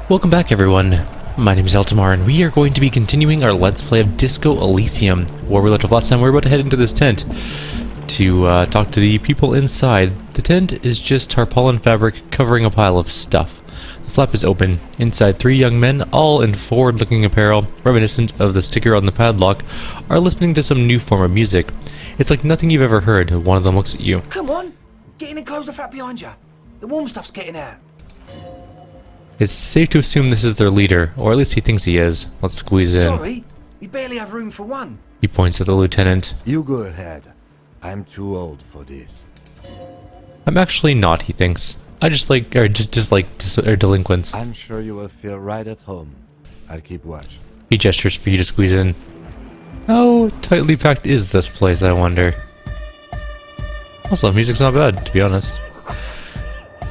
Welcome back, everyone. My name is Eltimar, and we are going to be continuing our Let's Play of Disco Elysium. Where we left off last time, we're about to head into this tent to talk to the people inside. The tent is just tarpaulin fabric covering a pile of stuff. The flap is open. Inside, three young men, all in forward-looking apparel, reminiscent of the sticker on the padlock, are listening to some new form of music. It's like nothing you've ever heard. One of them looks at you. Come on! Get in and close the flap behind you. The warm stuff's getting out. It's safe to assume this is their leader, or at least he thinks he is. Let's squeeze in. Sorry, we barely have room for one. He points at the lieutenant. You go ahead. I'm too old for this. I'm actually not, he thinks. I just dislike delinquents. I'm sure you will feel right at home. I'll keep watch. He gestures for you to squeeze in. How tightly packed is this place, I wonder? Also, the music's not bad, to be honest.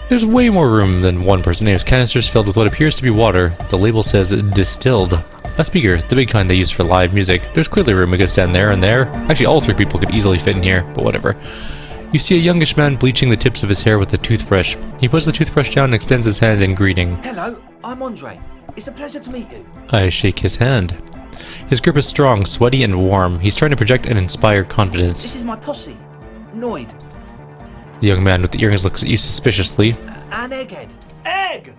There's way more room than one person. There's canisters filled with what appears to be water. The label says distilled. A speaker, the big kind they use for live music. There's clearly room. We could stand there and there. Actually, all three people could easily fit in here, but whatever. You see a youngish man bleaching the tips of his hair with a toothbrush. He puts the toothbrush down and extends his hand in greeting. Hello, I'm Andre. It's a pleasure to meet you. I shake his hand. His grip is strong, sweaty, and warm. He's trying to project and inspire confidence. This is my posse, Noid. The young man with the earrings looks at you suspiciously. An egghead. Egg!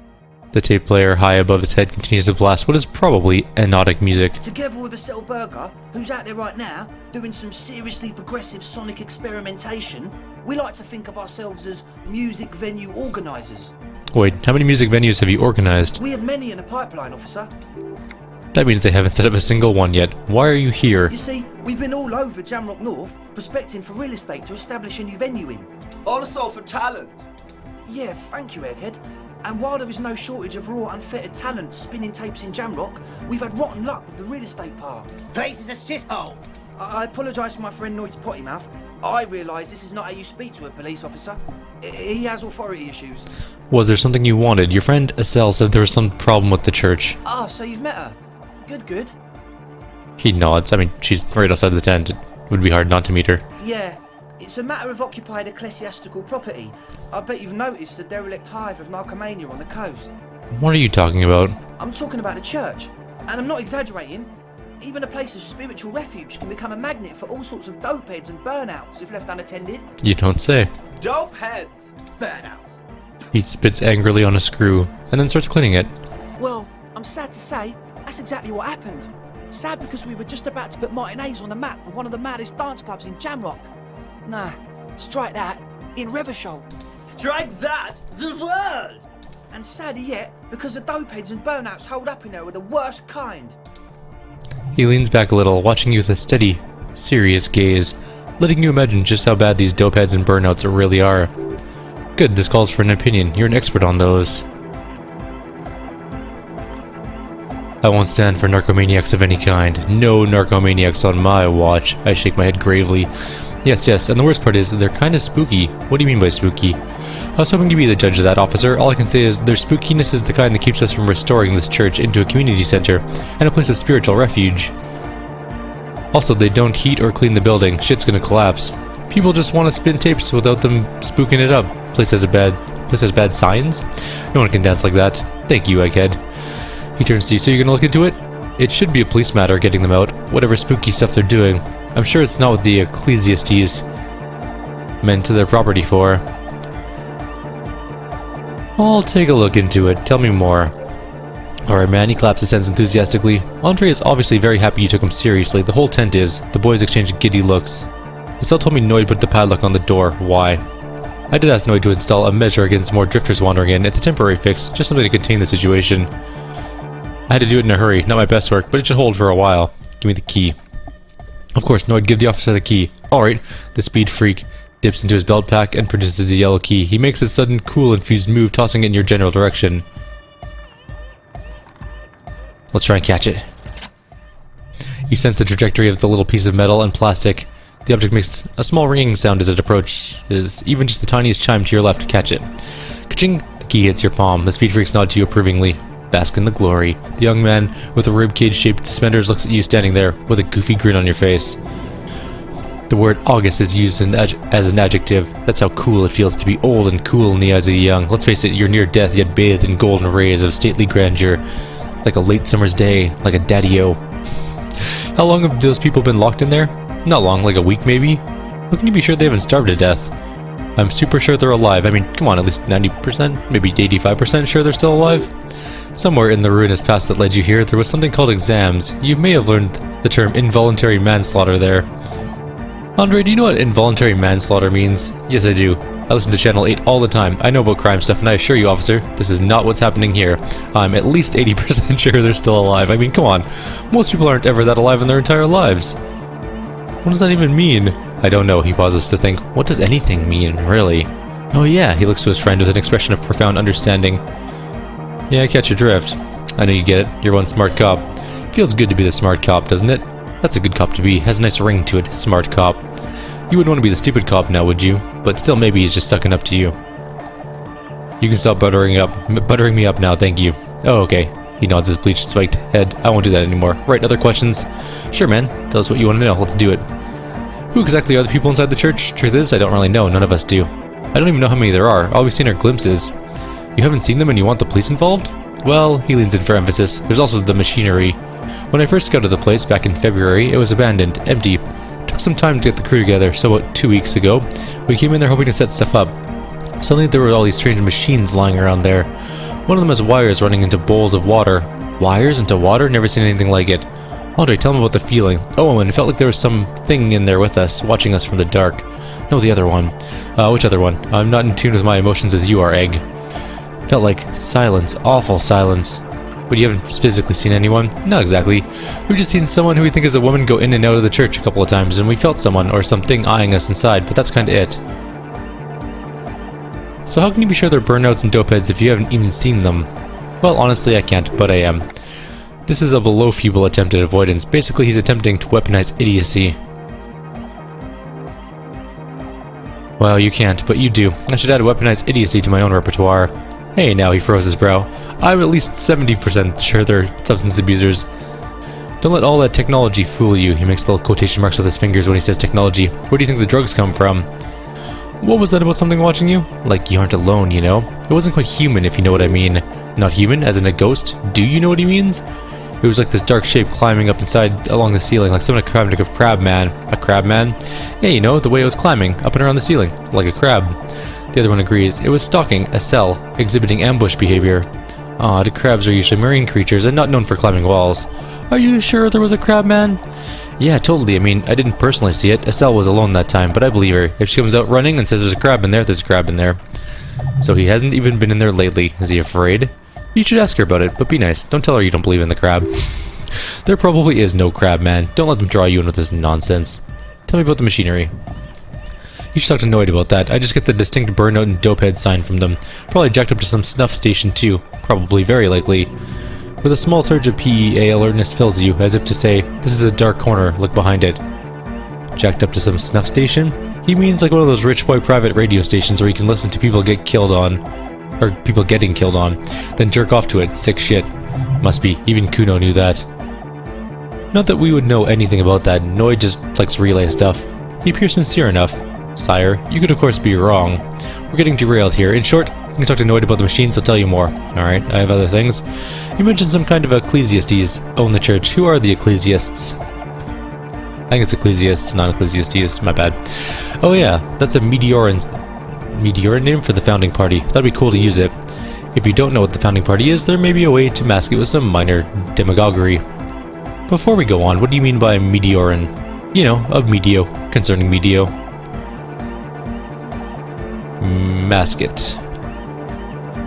The tape player high above his head continues to blast what is probably hypnotic music. Together with a Settle Burger, who's out there right now, doing some seriously progressive sonic experimentation, we like to think of ourselves as music venue organisers. Wait, how many music venues have you organized? We have many in the pipeline, officer. That means they haven't set up a single one yet. Why are you here? You see, we've been all over Jamrock North, prospecting for real estate to establish a new venue in. Also for talent. Yeah, thank you, Egghead. And while there is no shortage of raw, unfettered talent spinning tapes in Jamrock, we've had rotten luck with the real estate part. Place is a shithole. I apologise for my friend Noid's potty mouth. I realise this is not how you speak to a police officer. He has authority issues. Was there something you wanted? Your friend Estelle said there was some problem with the church. Ah, so you've met her. Good. He nods. I mean, she's right outside the tent. It would be hard not to meet her. Yeah, it's a matter of occupied ecclesiastical property. I bet you've noticed the derelict hive of narcomania on the coast. What are you talking about? I'm talking about the church. And I'm not exaggerating. Even a place of spiritual refuge can become a magnet for all sorts of dopeheads and burnouts if left unattended. You don't say. Dope heads. Burnouts. He spits angrily on a screw, and then starts cleaning it. Well, I'm sad to say, that's exactly what happened. Sad because we were just about to put Martinez on the map with one of the maddest dance clubs in Jamrock. Nah, strike that, in Revachol. Strike that, the world. And sadder yet, because the dopeheads and burnouts holed up in there were the worst kind. He leans back a little, watching you with a steady, serious gaze, letting you imagine just how bad these dopeheads and burnouts really are. Good, this calls for an opinion. You're an expert on those. I won't stand for narcomaniacs of any kind. No narcomaniacs on my watch. I shake my head gravely. Yes, and the worst part is, they're kinda spooky. What do you mean by spooky? I was hoping to be the judge of that, officer. All I can say is, their spookiness is the kind that keeps us from restoring this church into a community center, and a place of spiritual refuge. Also, they don't heat or clean the building. Shit's gonna collapse. People just want to spin tapes without them spooking it up. Place has bad signs? No one can dance like that. Thank you, Egghead. He turns to you. So you're gonna look into it? It should be a police matter getting them out. Whatever spooky stuff they're doing. I'm sure it's not what the ecclesiastes meant to their property for. I'll take a look into it. Tell me more. Alright, man. He claps his hands enthusiastically. Andre is obviously very happy you took him seriously. The whole tent is. The boys exchange giddy looks. Estelle told me Noid put the padlock on the door. Why? I did ask Noid to install a measure against more drifters wandering in. It's a temporary fix, just something to contain the situation. I had to do it in a hurry. Not my best work, but it should hold for a while. Give me the key. Of course, Noid, give the officer the key. Alright. The speed freak dips into his belt pack and produces a yellow key. He makes a sudden, cool, infused move, tossing it in your general direction. Let's try and catch it. You sense the trajectory of the little piece of metal and plastic. The object makes a small ringing sound as it approaches, even just the tiniest chime to your left to catch it. Ka-ching! The key hits your palm. The speed freaks nod to you approvingly. Bask in the glory. The young man with the ribcage-shaped suspenders looks at you standing there with a goofy grin on your face. The word August is used as an adjective. That's how cool it feels to be old and cool in the eyes of the young. Let's face it, you're near death yet bathed in golden rays of stately grandeur. Like a late summer's day, like a daddy-o. How long have those people been locked in there? Not long, like a week maybe? How can you be sure they haven't starved to death? I'm super sure they're alive. I mean, come on, at least 90%, maybe 85% sure they're still alive? Somewhere in the ruinous past that led you here, there was something called exams. You may have learned the term involuntary manslaughter there. Andre, do you know what involuntary manslaughter means? Yes, I do. I listen to Channel 8 all the time. I know about crime stuff, and I assure you, officer, this is not what's happening here. I'm at least 80% sure they're still alive. I mean, come on. Most people aren't ever that alive in their entire lives. What does that even mean? I don't know. He pauses to think. What does anything mean, really? Oh yeah, he looks to his friend with an expression of profound understanding. Yeah, I catch your drift. I know you get it. You're one smart cop. Feels good to be the smart cop, doesn't it? That's a good cop to be. Has a nice ring to it. Smart cop. You wouldn't want to be the stupid cop now, would you? But still, maybe he's just sucking up to you. You can stop buttering me up now, thank you. Oh, okay. He nods his bleached, spiked head. I won't do that anymore. Right, other questions? Sure, man. Tell us what you want to know. Let's do it. Who exactly are the people inside the church? Truth is, I don't really know. None of us do. I don't even know how many there are. All we've seen are glimpses. You haven't seen them and you want the police involved? Well, he leans in for emphasis. There's also the machinery. When I first scouted the place back in February, it was abandoned, empty. Took some time to get the crew together, so about 2 weeks ago, we came in there hoping to set stuff up. Suddenly there were all these strange machines lying around there. One of them has wires running into bowls of water. Wires into water? Never seen anything like it. Andre, tell him about the feeling. Oh, and it felt like there was something in there with us, watching us from the dark. No, the other one. Which other one? I'm not in tune with my emotions as you are, Egg. Felt like silence, awful silence. But you haven't physically seen anyone? Not exactly. We've just seen someone who we think is a woman go in and out of the church a couple of times, and we felt someone or something eyeing us inside, but that's kinda it. So how can you be sure they're burnouts and dopeheads if you haven't even seen them? Well, honestly, I can't, but I am. This is a below-feeble attempt at avoidance. Basically, he's attempting to weaponize idiocy. Well, you can't, but you do. I should add weaponized idiocy to my own repertoire. Hey, now, he froze his brow. I'm at least 70% sure they're substance abusers. Don't let all that technology fool you. He makes little quotation marks with his fingers when he says technology. Where do you think the drugs come from? What was that about something watching you? Like you aren't alone, you know? It wasn't quite human, if you know what I mean. Not human, as in a ghost? Do you know what he means? It was like this dark shape climbing up inside along the ceiling, like someone kind of crab man. A crab man? Yeah, you know, the way it was climbing, up and around the ceiling, like a crab. The other one agrees. It was stalking a cell, exhibiting ambush behavior. The crabs are usually marine creatures and not known for climbing walls. Are you sure there was a crab man? Yeah, totally. I mean, I didn't personally see it. Estelle was alone that time, but I believe her. If she comes out running and says there's a crab in there, there's a crab in there. So he hasn't even been in there lately. Is he afraid? You should ask her about it, but be nice. Don't tell her you don't believe in the crab. There probably is no crab, man. Don't let them draw you in with this nonsense. Tell me about the machinery. You should talk to Noid about that. I just get the distinct burnout and dopehead sign from them. Probably jacked up to some snuff station too. Probably, very likely. With a small surge of PEA, alertness fills you, as if to say, this is a dark corner, look behind it. Jacked up to some snuff station? He means like one of those rich boy private radio stations where you can listen to people get killed on. Or people getting killed on. Then jerk off to it. Sick shit. Must be. Even Kuno knew that. Not that we would know anything about that. Noid just likes relay stuff. He appears sincere enough. Sire, you could of course be wrong. We're getting derailed here. In short, you can talk to Noid about the machines, he'll tell you more. Alright, I have other things. You mentioned some kind of ecclesiastes own the church. Who are the ecclesiasts? I think it's ecclesiasts, not ecclesiastes. My bad. Oh yeah, that's a Meteoran name for the founding party. That'd be cool to use it. If you don't know what the founding party is, there may be a way to mask it with some minor demagoguery. Before we go on, what do you mean by Meteoran? You know, of Medio, concerning Medio. Mask it.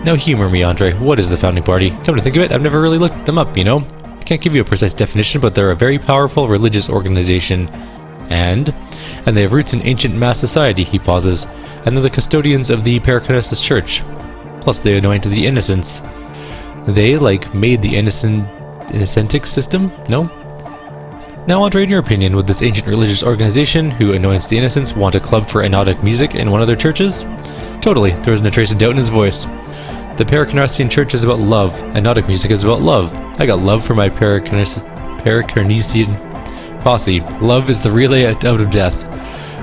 Now humor me, Andre. What is the founding party? Come to think of it, I've never really looked them up, you know? I can't give you a precise definition, but they're a very powerful religious organization. And they have roots in ancient mass society, he pauses. And they're the custodians of the Perikinesis Church. Plus they anointed the Innocence. They, like, made the Innocentic system? No? Now, Andre, in your opinion, would this ancient religious organization who anoints the Innocents want a club for anotic music in one of their churches? Totally. There isn't a trace of doubt in his voice. The Perikinesian Church is about love. Anotic music is about love. I got love for my Perikinesian posse. Love is the relay out of death.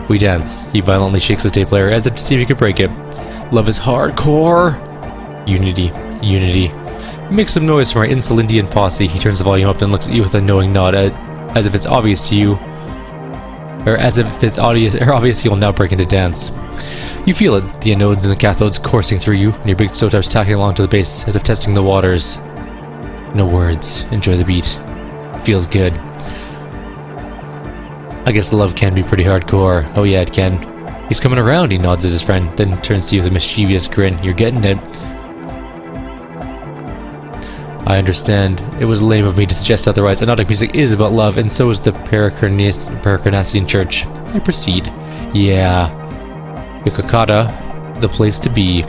We dance. He violently shakes the tape player as if to see if he could break it. Love is hardcore. Unity. Unity. Make some noise from our Insulindian posse. He turns the volume up and looks at you with a knowing nod, as if it's obvious to you, or as if it's obvious you'll now break into dance. You feel it, the anodes and the cathodes coursing through you, and your big toe taps tacking along to the base, as if testing the waters. No words. Enjoy the beat. Feels good. I guess love can be pretty hardcore. Oh yeah, it can. He's coming around, he nods at his friend, then turns to you with a mischievous grin. You're getting it. I understand. It was lame of me to suggest otherwise. Anodic music is about love, and so is the Paracarnassian Church. I proceed. Yeah. Yokokata, the place to be.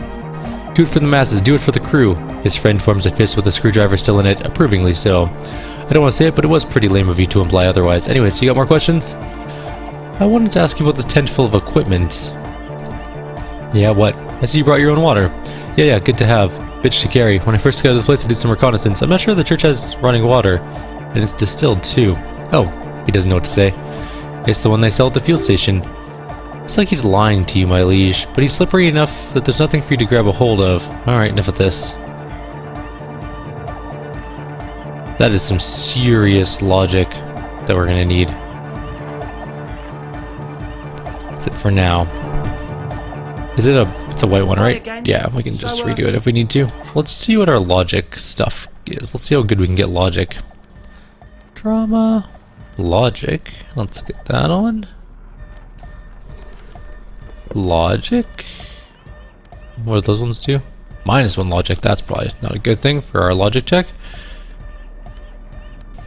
Do it for the masses, do it for the crew. His friend forms a fist with a screwdriver still in it, approvingly so. I don't want to say it, but it was pretty lame of you to imply otherwise. Anyways, you got more questions? I wanted to ask you about this tent full of equipment. Yeah, what? I see you brought your own water. Yeah, good to have. Bitch to carry. When I first got to the place to do some reconnaissance, I'm not sure the church has running water. And it's distilled too. Oh, he doesn't know what to say. It's the one they sell at the fuel station. It's like he's lying to you, my liege, but he's slippery enough that there's nothing for you to grab a hold of. Alright, enough of this. That is some serious logic that we're gonna need. That's it for now. Is it it's a white one, right? Yeah, we can just redo it if we need to. Let's see what our logic stuff is. Let's see how good we can get logic. Drama. Logic. Let's get that on. Logic. What do those ones do? -1 logic. That's probably not a good thing for our logic check.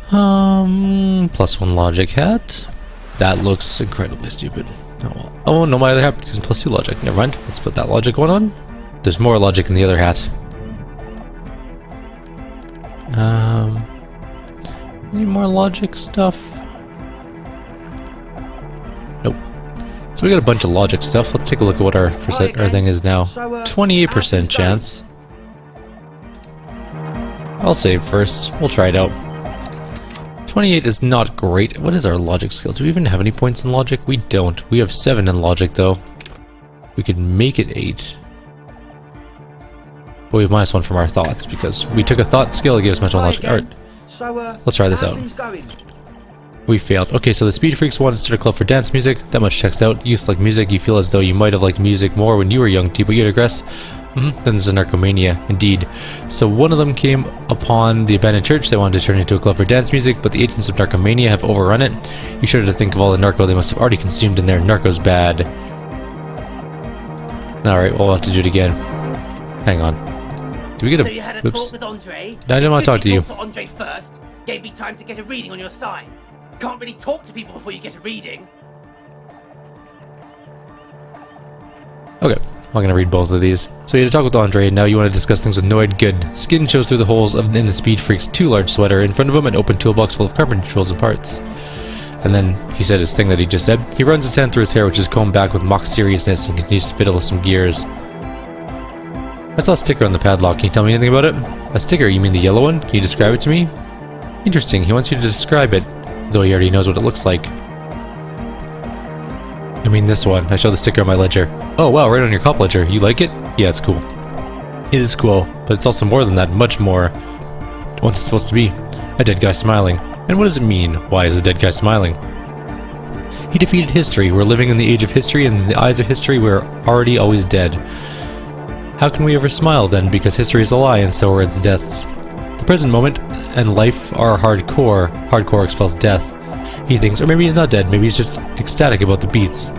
+1 logic hat. That looks incredibly stupid. Oh well. Oh no, my other hat is +2 logic. Never mind. Let's put that logic one on. There's more logic in the other hat. Any more logic stuff? Nope. So we got a bunch of logic stuff. Let's take a look at what our thing is now. 28% chance. I'll save first. We'll try it out. 28 is not great. What is our logic skill? Do we even have any points in logic? We don't. We have 7 in logic though. We could make it 8. But we have -1 from our thoughts because we took a thought skill to give us -1 logic. Alright. Let's try this out. We failed. Okay, so the Speed Freaks wanted to start a club for dance music. That much checks out. Youth like music. You feel as though you might have liked music more when you were young too, but you digress. Then there's a narcomania, indeed. So one of them came upon the abandoned church. They wanted to turn it into a club for dance music, but the agents of narcomania have overrun it. You shudder to think of all the narco they must have already consumed in there. Narco's bad. Alright, we'll have to do it again. Hang on. Do we get a... So you had a talk with Andre? No, I didn't want to talk to you. Talk to Andre first. Gave me time to get a reading on your side. Can't really talk to people before you get a reading. Okay, I'm going to read both of these. So you had to talk with Andre, and now you want to discuss things with Noid. Good. Skin shows through the holes in the Speed Freak's too large sweater. In front of him, an open toolbox full of carpentry tools and parts. And then he said his thing that he just said. He runs his hand through his hair, which is combed back with mock seriousness, and continues to fiddle with some gears. I saw a sticker on the padlock. Can you tell me anything about it? A sticker? You mean the yellow one? Can you describe it to me? Interesting. He wants you to describe it, though he already knows what it looks like. I mean this one. I show the sticker on my ledger. Oh wow, right on your cop ledger. You like it? Yeah, it's cool. It is cool, but it's also more than that, much more. What's it supposed to be? A dead guy smiling. And what does it mean? Why is the dead guy smiling? He defeated history. We're living in the age of history, and in the eyes of history, we're already always dead. How can we ever smile then? Because history is a lie, and so are its deaths. The present moment and life are hardcore. Hardcore expels death. He thinks, or maybe he's not dead, maybe he's just ecstatic about the beats.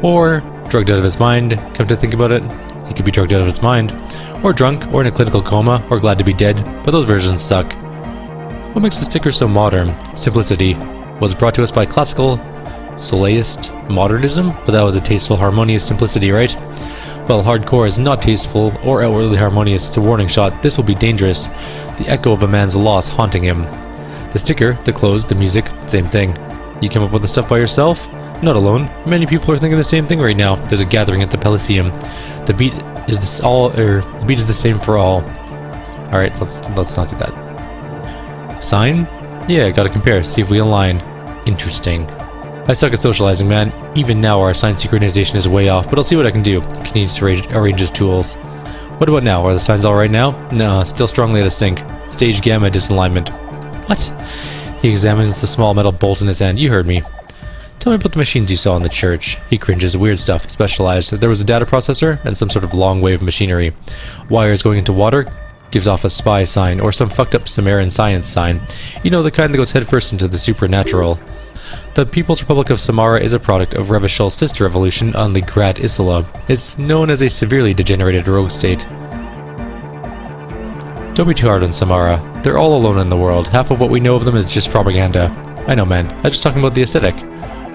Or drugged out of his mind, come to think about it. He could be drugged out of his mind. Or drunk, or in a clinical coma, or glad to be dead, but those versions suck. What makes the sticker so modern? Simplicity. Was brought to us by classical, Soleist modernism, but that was a tasteful, harmonious simplicity, right? Well, hardcore is not tasteful or outwardly harmonious. It's a warning shot. This will be dangerous. The echo of a man's loss haunting him. The sticker, the clothes, the music, same thing. You came up with the stuff by yourself? Not alone. Many people are thinking the same thing right now. There's a gathering at the Elysium. The beat is the same for all. All right, let's not do that. Sign? Yeah, gotta compare. See if we align. Interesting. I suck at socializing, man. Even now, our sign synchronization is way off, but I'll see what I can do. He needs to arrange his tools. What about now? Are the signs alright now? No, still strongly out of sync. Stage gamma disalignment. What? He examines the small metal bolt in his hand. You heard me. Tell me about the machines you saw in the church. He cringes. Weird stuff. Specialized. There was a data processor and some sort of long wave machinery. Wires going into water gives off a spy sign or some fucked up Sumerian science sign. You know, the kind that goes headfirst into the supernatural. The People's Republic of Samara is a product of Revachel's sister evolution on the Grat Isla. It's known as a severely degenerated rogue state. Don't be too hard on Samara. They're all alone in the world. Half of what we know of them is just propaganda. I know, man. I'm just talking about the aesthetic.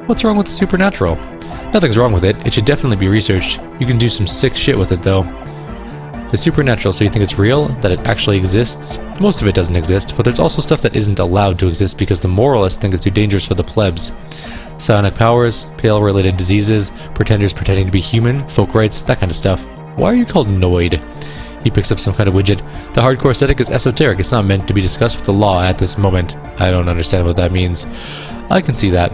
What's wrong with the supernatural? Nothing's wrong with it. It should definitely be researched. You can do some sick shit with it, though. The supernatural, so you think it's real? That it actually exists? Most of it doesn't exist, but there's also stuff that isn't allowed to exist because the moralists think it's too dangerous for the plebs. Psionic powers, pale-related diseases, pretenders pretending to be human, folk rights, that kind of stuff. Why are you called Noid? He picks up some kind of widget. The hardcore aesthetic is esoteric. It's not meant to be discussed with the law at this moment. I don't understand what that means. I can see that.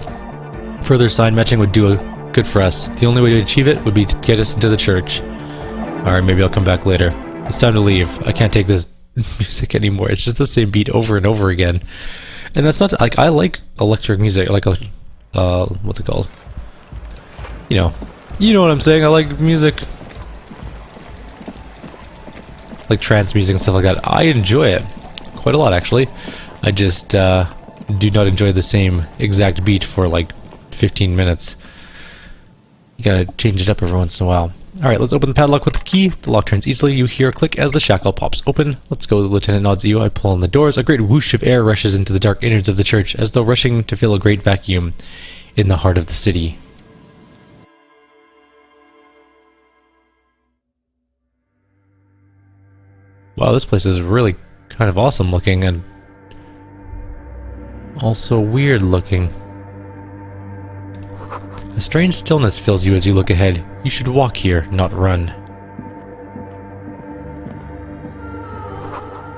Further sign matching would do good for us. The only way to achieve it would be to get us into the church. Alright, maybe I'll come back later. It's time to leave. I can't take this music anymore. It's just the same beat over and over again. And that's not... like, I like electric music. I like... what's it called? You know what I'm saying. I like music. Like trance music and stuff like that. I enjoy it. Quite a lot, actually. I just do not enjoy the same exact beat for like 15 minutes. You gotta change it up every once in a while. Alright, let's open the padlock with the key. The lock turns easily. You hear a click as the shackle pops open. Let's go. The lieutenant nods at you. I pull on the doors. A great whoosh of air rushes into the dark innards of the church, as though rushing to fill a great vacuum in the heart of the city. Wow, this place is really kind of awesome looking and also weird looking. A strange stillness fills you as you look ahead. You should walk here, not run.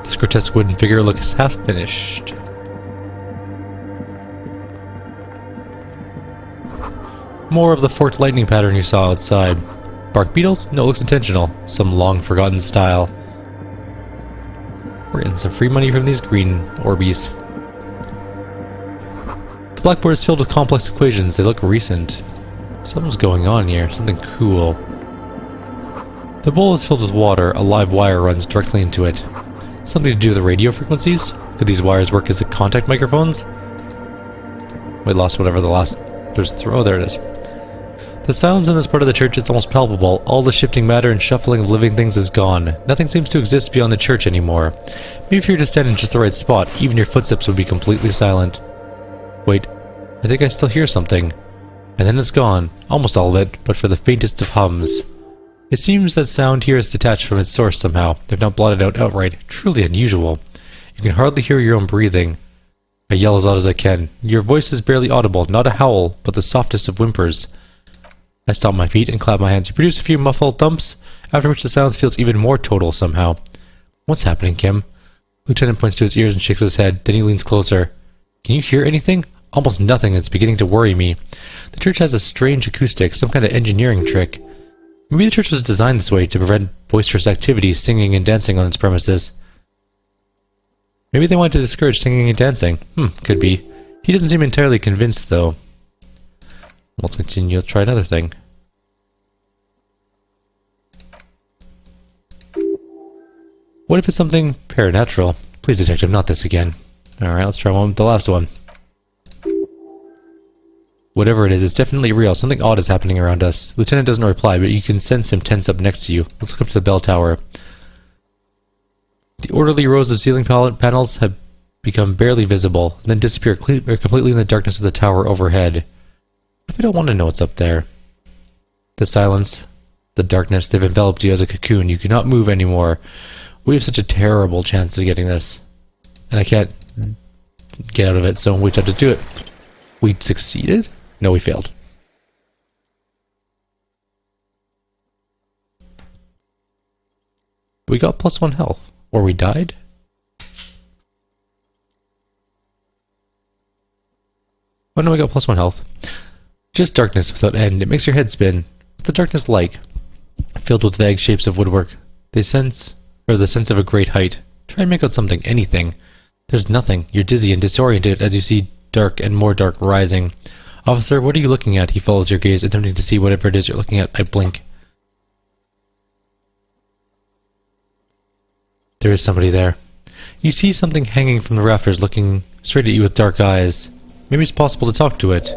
This grotesque wooden figure looks half finished. More of the forked lightning pattern you saw outside. Bark beetles? No, it looks intentional. Some long forgotten style. We're getting some free money from these green Orbeez. The blackboard is filled with complex equations. They look recent. Something's going on here. Something cool. The bowl is filled with water. A live wire runs directly into it. Something to do with the radio frequencies? Could these wires work as contact microphones? We lost whatever the last... oh, there it is. The silence in this part of the church is almost palpable. All the shifting matter and shuffling of living things is gone. Nothing seems to exist beyond the church anymore. Maybe if you were to stand in just the right spot, even your footsteps would be completely silent. Wait, I think I still hear something. And then it's gone. Almost all of it, but for the faintest of hums. It seems that sound here is detached from its source somehow, if not blotted out outright. Truly unusual. You can hardly hear your own breathing. I yell as loud as I can. Your voice is barely audible, not a howl, but the softest of whimpers. I stomp my feet and clap my hands. You produce a few muffled thumps, after which the sound feels even more total somehow. What's happening, Kim? Lieutenant points to his ears and shakes his head. Then he leans closer. Can you hear anything? Almost nothing. It's beginning to worry me. The church has a strange acoustic, some kind of engineering trick. Maybe the church was designed this way to prevent boisterous activity, singing and dancing on its premises. Maybe they wanted to discourage singing and dancing. Could be. He doesn't seem entirely convinced, though. Let's continue. Let's try another thing. What if it's something paranatural? Please, detective, not this again. Alright, let's try the last one. Whatever it is, it's definitely real. Something odd is happening around us. The lieutenant doesn't reply, but you can sense him tense up next to you. Let's look up to the bell tower. The orderly rows of ceiling panels have become barely visible, and then disappear completely in the darkness of the tower overhead. What if I don't want to know what's up there? The silence, the darkness, they've enveloped you as a cocoon. You cannot move anymore. We have such a terrible chance of getting this. And I can't get out of it, so we just have to do it. We succeeded? No, we failed. We got +1 health. Or we died? Oh no, we got +1 health. Just darkness without end. It makes your head spin. What's the darkness like? Filled with vague shapes of woodwork. The sense of a great height. Try and make out something, anything. There's nothing. You're dizzy and disoriented as you see dark and more dark rising. Officer, what are you looking at? He follows your gaze, attempting to see whatever it is you're looking at. I blink. There is somebody there. You see something hanging from the rafters, looking straight at you with dark eyes. Maybe it's possible to talk to it.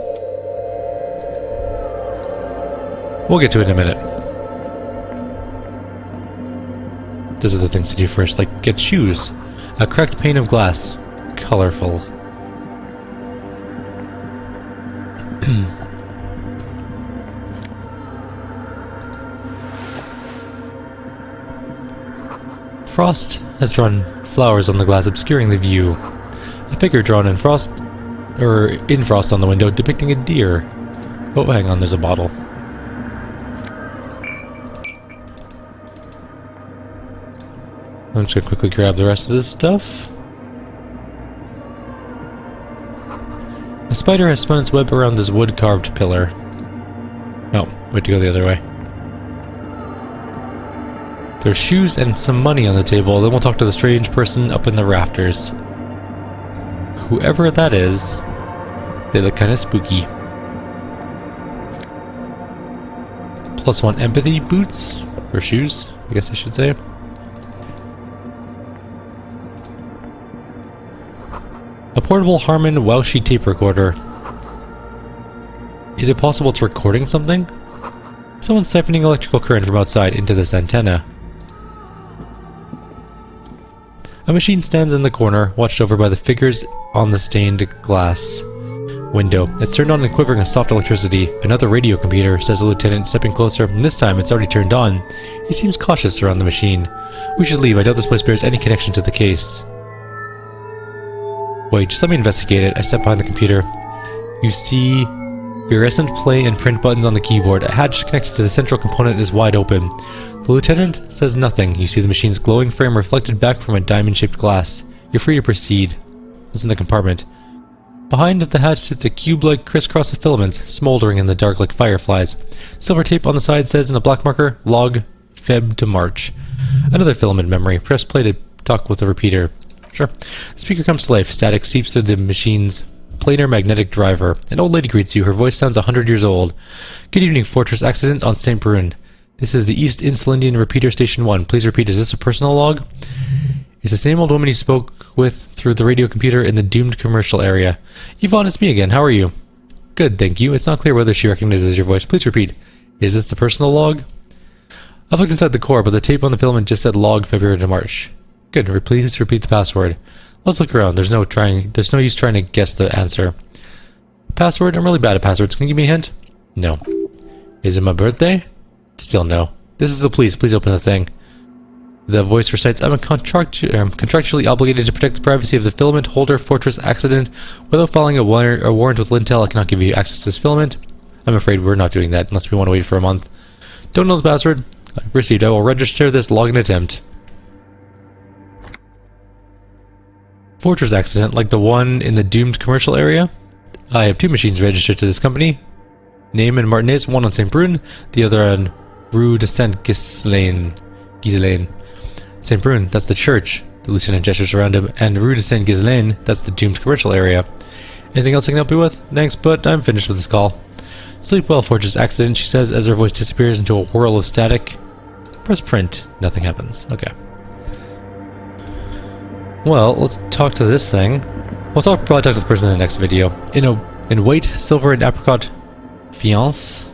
We'll get to it in a minute. Those are the things to do first, like get shoes. A cracked pane of glass. Colorful. Frost has drawn flowers on the glass, obscuring the view. A figure drawn in frost on the window, depicting a deer. Oh, hang on, there's a bottle. I'm just gonna quickly grab the rest of this stuff. A spider has spun its web around this wood-carved pillar. Oh, wait to go the other way. There's shoes and some money on the table, then we'll talk to the strange person up in the rafters. Whoever that is, they look kinda spooky. +1 empathy boots, or shoes, I guess I should say. A portable Harman Wowshy tape recorder. Is it possible it's recording something? Someone's siphoning electrical current from outside into this antenna. A machine stands in the corner, watched over by the figures on the stained glass window. It's turned on and quivering a soft electricity. Another radio computer, says the lieutenant, stepping closer. And this time it's already turned on. He seems cautious around the machine. We should leave. I doubt this place bears any connection to the case. Wait, just let me investigate it. I step behind the computer. You see fluorescent play and print buttons on the keyboard. A hatch connected to the central component is wide open. The lieutenant says nothing. You see the machine's glowing frame reflected back from a diamond-shaped glass. You're free to proceed. What's in the compartment? Behind the hatch sits a cube-like crisscross of filaments, smoldering in the dark like fireflies. Silver tape on the side says in a black marker, Log Feb to March. Another filament memory. Press play to talk with the repeater. Sure. The speaker comes to life. Static seeps through the machine's planar magnetic driver. An old lady greets you. Her voice sounds 100 years old. Good evening, Fortress Accident on St. Brun. This is the East Insulindian Repeater Station 1. Please repeat, is this a personal log? It's the same old woman you spoke with through the radio computer in the doomed commercial area. Yvonne, it's me again. How are you? Good, thank you. It's not clear whether she recognizes your voice. Please repeat. Is this the personal log? I've looked inside the core, but the tape on the filament just said log February to March. Good, please repeat the password. Let's look around. There's no use trying to guess the answer. Password? I'm really bad at passwords. Can you give me a hint? No. Is it my birthday? Still no. This is the police. Please open the thing. The voice recites, I'm contractually obligated to protect the privacy of the filament holder Fortress Accident. Without filing a warrant with Lintel, I cannot give you access to this filament. I'm afraid we're not doing that unless we want to wait for a month. Don't know the password? Received. I will register this login attempt. Fortress Accident, like the one in the doomed commercial area? I have 2 machines registered to this company. Name and Martinez, one on St. Brun, the other on Rue de Saint-Ghislain. St. Brun, that's the church. The lieutenant gestures around him. And Rue de Saint-Ghislain, that's the doomed commercial area. Anything else I can help you with? Thanks, but I'm finished with this call. Sleep well, Fortress Accident, she says as her voice disappears into a whirl of static. Press print. Nothing happens. Okay. Well, let's talk to this thing. We'll probably talk to the person in the next video. In white, silver, and apricot fiance?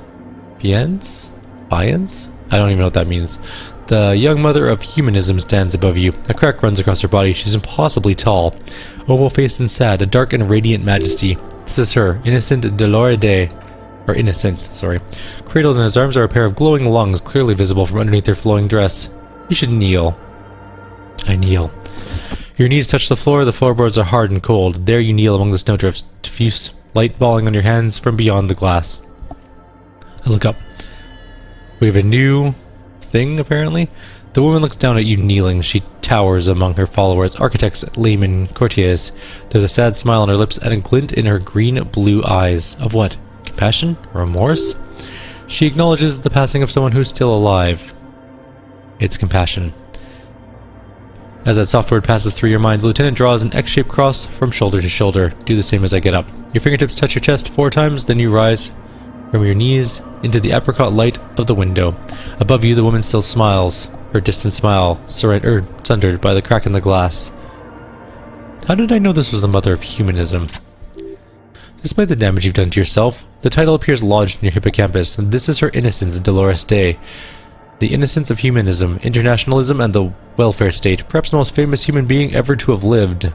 I don't even know what that means. The young mother of humanism stands above you. A crack runs across her body. She's impossibly tall. Oval-faced and sad, a dark and radiant majesty. This is her, Innocent Deloride. Or Innocence, sorry. Cradled in his arms are a pair of glowing lungs, clearly visible from underneath her flowing dress. You should kneel. I kneel. Your knees touch the floorboards are hard and cold. There you kneel among the snowdrifts, diffuse light falling on your hands from beyond the glass. I look up. We have a new thing, apparently. The woman looks down at you kneeling. She towers among her followers, architects, laymen, courtiers. There's a sad smile on her lips and a glint in her green-blue eyes. Of what? Compassion? Remorse? She acknowledges the passing of someone who's still alive. It's compassion. As that soft word passes through your mind, the lieutenant draws an X-shaped cross from shoulder to shoulder. Do the same as I get up. Your fingertips touch your chest 4 times, then you rise from your knees into the apricot light of the window. Above you, the woman still smiles, her distant smile sundered by the crack in the glass. How did I know this was the mother of humanism? Despite the damage you've done to yourself, the title appears lodged in your hippocampus, and this is her innocence, Dolores Day. The innocence of humanism, internationalism, and the welfare state, perhaps the most famous human being ever to have lived.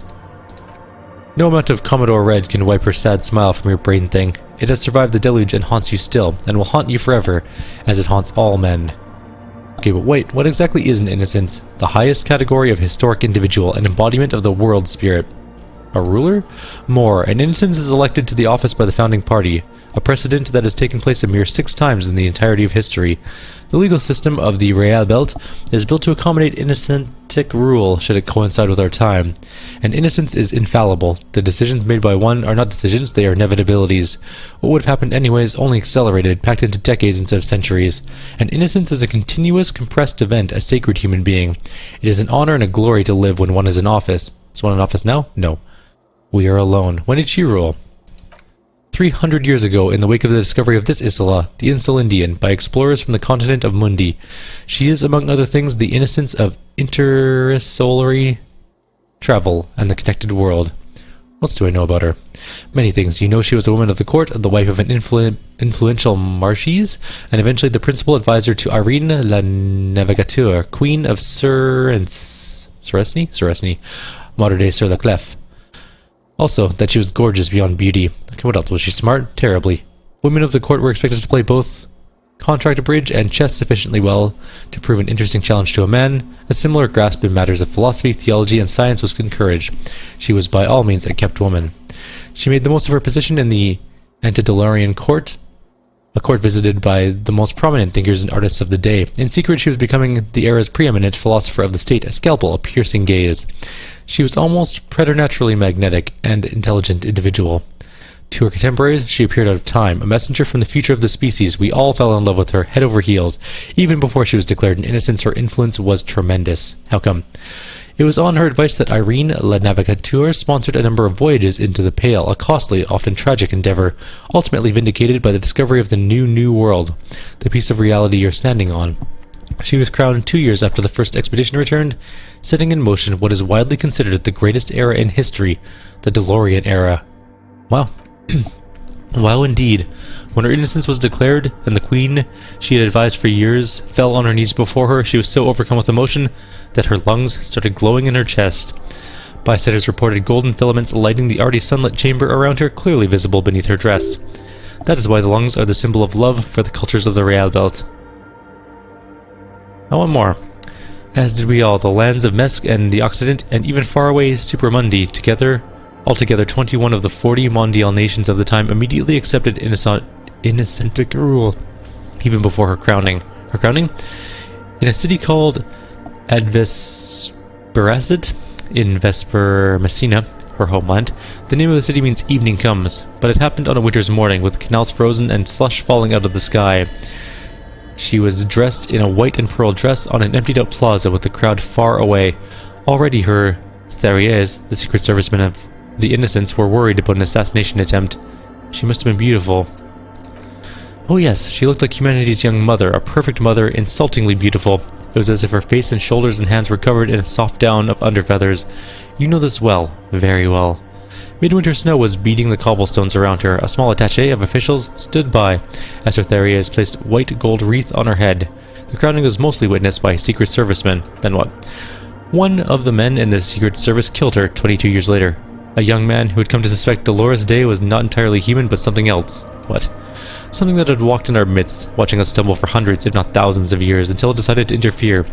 No amount of Commodore Red can wipe her sad smile from your brain thing. It has survived the deluge and haunts you still, and will haunt you forever, as it haunts all men. Okay, but wait, what exactly is an innocence? The highest category of historic individual, an embodiment of the world spirit. A ruler? More, an innocence is elected to the office by the founding party, a precedent that has taken place a mere 6 times in the entirety of history. The legal system of the Real Belt is built to accommodate innocentic rule should it coincide with our time. And innocence is infallible. The decisions made by one are not decisions, they are inevitabilities. What would have happened anyways only accelerated, packed into decades instead of centuries. And innocence is a continuous, compressed event, a sacred human being. It is an honor and a glory to live when one is in office. Is one in office now? No. We are alone. When did she rule? 300 years ago, in the wake of the discovery of this Isla, the Insul Indian, by explorers from the continent of Mundi. She is, among other things, the innocence of intersolar travel and the connected world. What else do I know about her? Many things. You know she was a woman of the court, the wife of an influential marquise, and eventually the principal advisor to Irene la Navigateur, queen of Suresne, modern-day Sur la Clef. Also, that she was gorgeous beyond beauty. Okay, what else? Was she smart? Terribly. Women of the court were expected to play both contract bridge and chess sufficiently well to prove an interesting challenge to a man. A similar grasp in matters of philosophy, theology, and science was encouraged. She was by all means a kept woman. She made the most of her position in the antediluvian court, a court visited by the most prominent thinkers and artists of the day. In secret, she was becoming the era's preeminent philosopher of the state, a scalpel, a piercing gaze. She was almost preternaturally magnetic and intelligent individual. To her contemporaries, she appeared out of time, a messenger from the future of the species. We all fell in love with her, head over heels. Even before she was declared an innocence, her influence was tremendous. How come? It was on her advice that Irene la Navigateur sponsored a number of voyages into the Pale, a costly, often tragic endeavor, ultimately vindicated by the discovery of the new world, the piece of reality you're standing on. She was crowned 2 years after the first expedition returned, setting in motion what is widely considered the greatest era in history, the DeLorean era. Wow. Wow, indeed. When her innocence was declared, and the queen she had advised for years fell on her knees before her, she was so overcome with emotion that her lungs started glowing in her chest. Bystanders reported golden filaments lighting the already sunlit chamber around her, clearly visible beneath her dress. That is why the lungs are the symbol of love for the cultures of the Real Belt. I want more. As did we all, the lands of Mesk and the Occident, and even faraway Supramundi, altogether 21 of the 40 mondial nations of the time immediately accepted innocentic rule, even before her crowning. Her crowning? In a city called Advesperacid, in Vesper Messina, her homeland. The name of the city means evening comes, but it happened on a winter's morning, with canals frozen and slush falling out of the sky. She was dressed in a white and pearl dress on an emptied-out plaza with the crowd far away. Already her Thariers, the secret servicemen of the Innocents, were worried about an assassination attempt. She must have been beautiful. Oh yes, she looked like humanity's young mother, a perfect mother, insultingly beautiful. It was as if her face and shoulders and hands were covered in a soft down of underfeathers. You know this well, very well. Midwinter snow was beating the cobblestones around her. A small attaché of officials stood by as her Thariers placed white gold wreath on her head. The crowning was mostly witnessed by secret servicemen. Then what? One of the men in the secret service killed her 22 years later. A young man who had come to suspect Dolores Day was not entirely human, but something else. What? Something that had walked in our midst, watching us stumble for hundreds, if not thousands of years, until it decided to interfere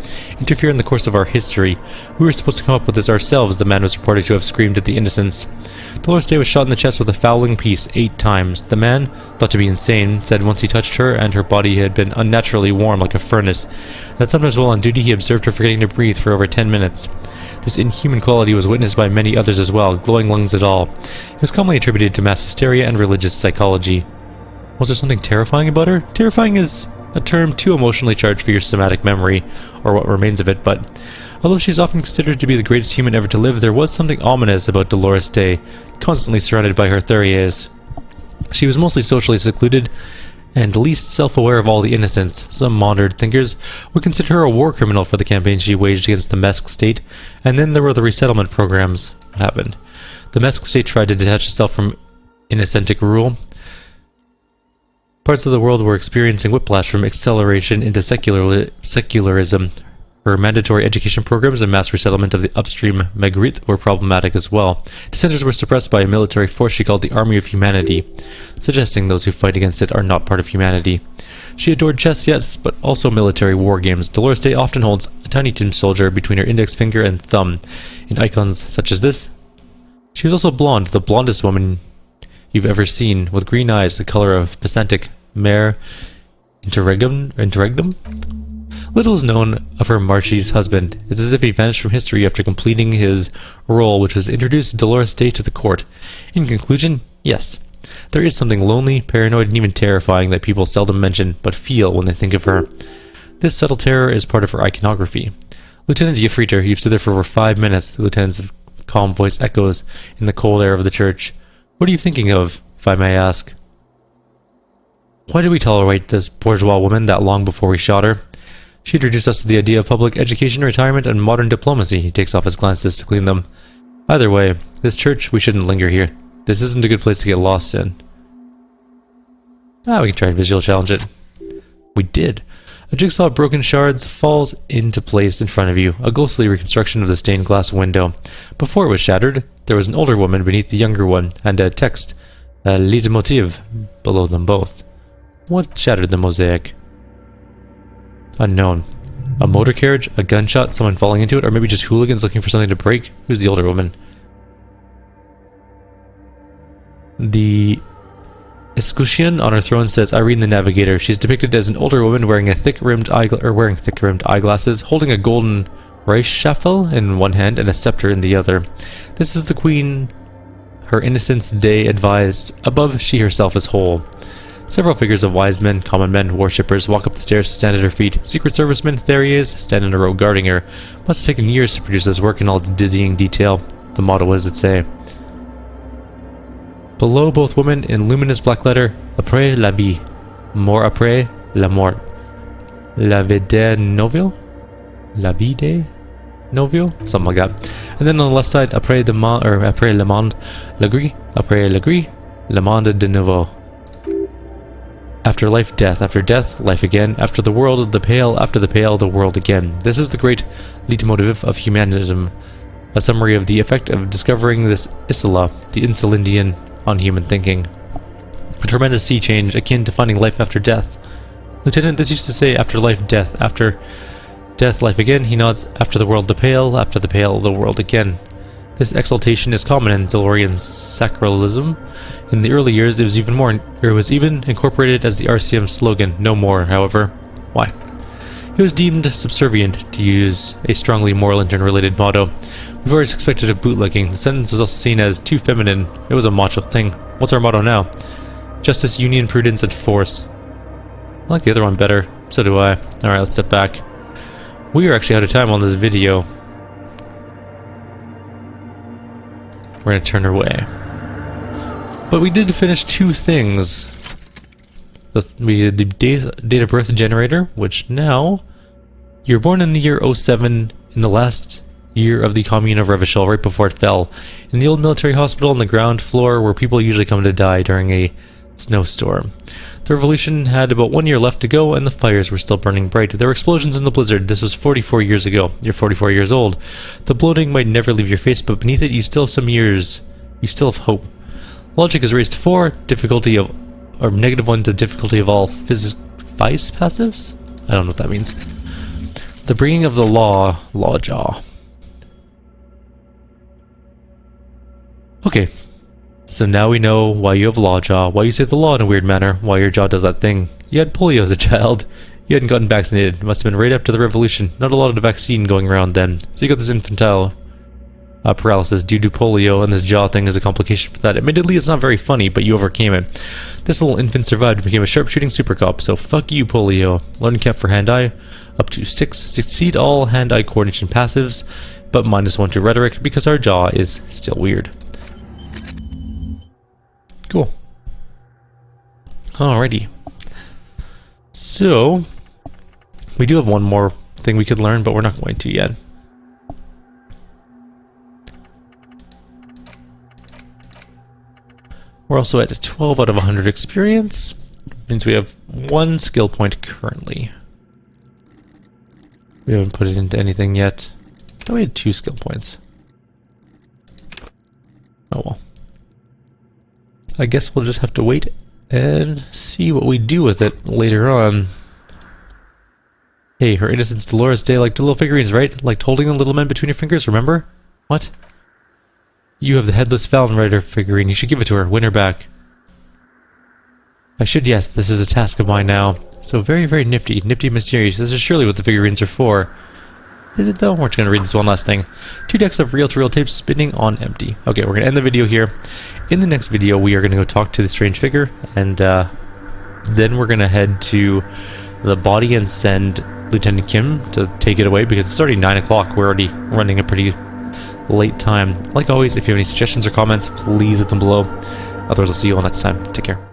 in the course of our history. We were supposed to come up with this ourselves, the man was reported to have screamed at the Innocents. Dolores Day was shot in the chest with a fowling piece 8 times. The man, thought to be insane, said once he touched her and her body had been unnaturally warm like a furnace, that sometimes while on duty he observed her forgetting to breathe for over 10 minutes. This inhuman quality was witnessed by many others as well, glowing lungs at all. It was commonly attributed to mass hysteria and religious psychology. Was there something terrifying about her? Terrifying is a term too emotionally charged for your somatic memory, or what remains of it, but although she is often considered to be the greatest human ever to live, there was something ominous about Dolores Day, constantly surrounded by her Theriers. She was mostly socially secluded, and least self-aware of all the innocents. Some modern thinkers would consider her a war criminal for the campaign she waged against the Mesk state, and then there were the resettlement programs. What happened? The Mesk state tried to detach itself from Innocentic rule. Parts of the world were experiencing whiplash from acceleration into secularism. Her mandatory education programs and mass resettlement of the upstream Magritte were problematic as well. Dissenters were suppressed by a military force she called the Army of Humanity, suggesting those who fight against it are not part of humanity. She adored chess, yes, but also military war games. Dolores Day often holds a tiny tin soldier between her index finger and thumb in icons such as this. She was also blonde, the blondest woman you've ever seen, with green eyes the color of Pesantic Mare Interregnum. Little is known of her Marchese husband. It's as if he vanished from history after completing his role, which was introduced Dolores Day to the court. In conclusion, yes, there is something lonely, paranoid, and even terrifying that people seldom mention, but feel when they think of her. This subtle terror is part of her iconography. Lieutenant Yefriter, you've stood there for over 5 minutes, the lieutenant's calm voice echoes in the cold air of the church. What are you thinking of, if I may ask? Why did we tolerate this bourgeois woman that long before we shot her? She introduced us to the idea of public education, retirement, and modern diplomacy. He takes off his glasses to clean them. Either way, this church, we shouldn't linger here. This isn't a good place to get lost in. We can try and visual challenge it. We did. A jigsaw of broken shards falls into place in front of you, a ghostly reconstruction of the stained glass window. Before it was shattered, there was an older woman beneath the younger one, and a text, a leitmotiv, below them both. What shattered the mosaic? Unknown. A motor carriage, a gunshot, someone falling into it, or maybe just hooligans looking for something to break? Who's the older woman? The escutcheon on her throne says Irene the Navigator. She's depicted as an older woman wearing thick-rimmed eyeglasses, holding a golden Reichsstaffel in one hand and a scepter in the other. This is the queen her Innocence Day advised. Above, she herself is whole. Several figures of wise men, common men, worshippers walk up the stairs to stand at her feet. Secret servicemen, Theriers, stand in a row guarding her. Must have taken years to produce this work in all its dizzying detail. The motto, what does it say? Below both women, in luminous black letter, Après la vie, mort après la mort. La vie de novio? La vie de novio? Something like that. And then on the left side, Après le monde, la gris, Après la gris, le monde de nouveau. After life, death. After death, life again. After the world, the pale. After the pale, the world again. This is the great leitmotiv of humanism. A summary of the effect of discovering this Isla, the Insulindian, on human thinking. A tremendous sea change, akin to finding life after death. Lieutenant, this used to say after life, death. After death, life again. He nods. After the world, the pale. After the pale, the world again. This exaltation is common in Delorian sacralism. In the early years, it was even incorporated as the RCM slogan. No more, however. Why? It was deemed subservient, to use a strongly moral interrelated motto. We've always expected of bootlicking. The sentence was also seen as too feminine. It was a macho thing. What's our motto now? Justice, union, prudence, and force. I like the other one better. So do I. Alright, let's step back. We are actually out of time on this video. We're going to turn her away. But we did finish 2 things. We did the date of birth generator, which now... You're born in the year 07, in the last year of the Commune of Revachol, right before it fell. In the old military hospital on the ground floor where people usually come to die during a snowstorm. The revolution had about 1 year left to go, and the fires were still burning bright. There were explosions in the blizzard. This was 44 years ago. You're 44 years old. The bloating might never leave your face, but beneath it you still have some years. You still have hope. Logic is raised to 4, difficulty of... or -1 to difficulty of all vice passives? I don't know what that means. The bringing of the law... Lawjaw. Okay. So now we know why you have Lawjaw, why you say the law in a weird manner, why your jaw does that thing. You had polio as a child. You hadn't gotten vaccinated. It must have been right after the revolution. Not a lot of the vaccine going around then. So you got this infantile paralysis due to polio, and this jaw thing is a complication for that. Admittedly, it's not very funny, but you overcame it. This little infant survived and became a sharpshooting super cop, so fuck you, polio. Learning cap for hand-eye, up to 6. Succeed all hand-eye coordination passives, but -1 to rhetoric because our jaw is still weird. Cool. Alrighty. So, we do have one more thing we could learn, but we're not going to yet. We're also at 12 out of 100 experience. Means we have 1 skill point currently. We haven't put it into anything yet. Oh, we had 2 skill points. Oh well. I guess we'll just have to wait and see what we do with it later on. Hey, her Innocence Dolores Day liked the little figurines, right? Liked holding the little men between your fingers, remember? What? You have the headless Valen Rider figurine. You should give it to her. Win her back. I should, yes. This is a task of mine now. So very, very nifty. Nifty mysterious. This is surely what the figurines are for. Is it though? We're just going to read this one last thing. 2 decks of reel-to-reel tapes spinning on empty. Okay, we're going to end the video here. In the next video, we are going to go talk to the strange figure. And then we're going to head to the body and send Lieutenant Kim to take it away. Because it's already 9 o'clock. We're already running a pretty late time. Like always, if you have any suggestions or comments, please leave them below. Otherwise, I'll see you all next time. Take care.